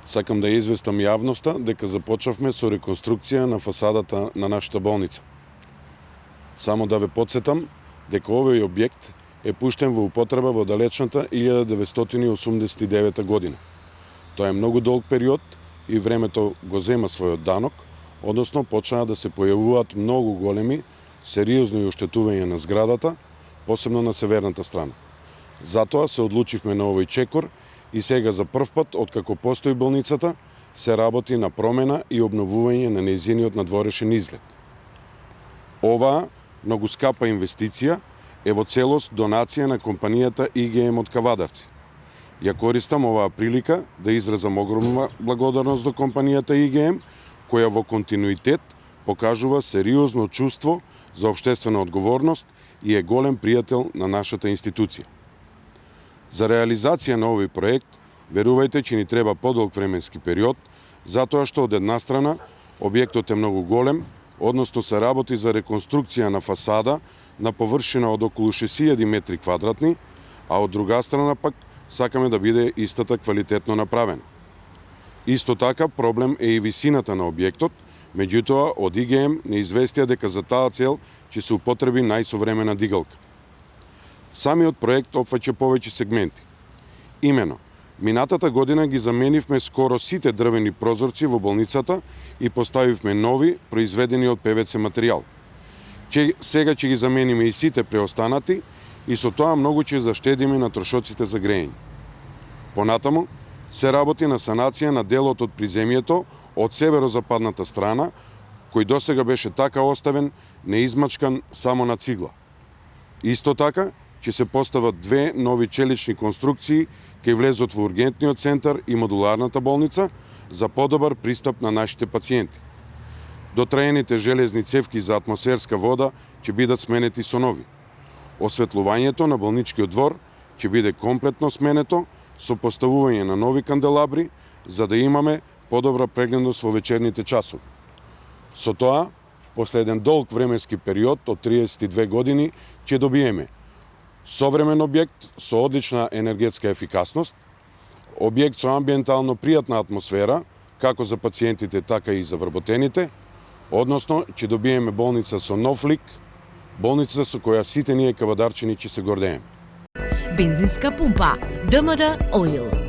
Сакам да известам јавноста дека започнавме со реконструкција на фасадата на нашата болница. Само да ве подсетам дека овој објект е пуштен во употреба во далечната 1989 година. Тоа е многу долг период и времето го зема својот данок, односно почнаа да се појавуваат многу големи, сериозни оштетувања на зградата, посебно на северната страна. Затоа се одлучивме на овој чекор и сега за прв пат, откако постои болницата, се работи на промена и обновување на нејзиниот надворешен изглед. Оваа многу скапа инвестиција е во целост донација на компанијата ИГМ од Кавадарци. Ја користам оваа прилика да изразам огромна благодарност до компанијата ИГМ, која во континуитет покажува сериозно чувство за општествена одговорност и е голем пријател на нашата институција. За реализација на овој проект, верувајте, че ни треба подолг временски период, затоа што од една страна објектот е многу голем, односно се работи за реконструкција на фасада на површина од околу 6000 метри квадратни, а од друга страна пак сакаме да биде истата квалитетно направена. Исто така проблем е и висината на објектот, меѓутоа од ИГМ не известија дека за таа цел ќе се употреби најсовремена дигалка. Самиот проект опфаќа повеќе сегменти. Имено, минатата година ги заменивме скоро сите дрвени прозорци во болницата и поставивме нови, произведени од ПВЦ материјал. Сега ќе ги замениме и сите преостанати и со тоа многу ќе заштедиме на трошоците за грејење. Понатаму, се работи на санација на делот од приземјето од северозападната страна, кој досега беше така оставен, неизмачкан само на цигла. Исто така, ќе се постават две нови челични конструкции кај влезот во ургентниот центар и модуларната болница за подобар пристап на нашите пациенти. Дотраените железни цевки за атмосферска вода ќе бидат сменети со нови. Осветлувањето на болничкиот двор ќе биде комплетно сменето со поставување на нови канделабри за да имаме подобра прегледност во вечерните часови. Со тоа, после еден долг временски период од 32 години, ќе добиеме современ објект со одлична енергетска ефикасност, објект со амбиентално пријатна атмосфера, како за пациентите, така и за вработените, односно ќе добиеме болница со нов лик, болница со која сите ние кавадарчани ќе се гордееме. Бензинска пумпа ДМД Оил.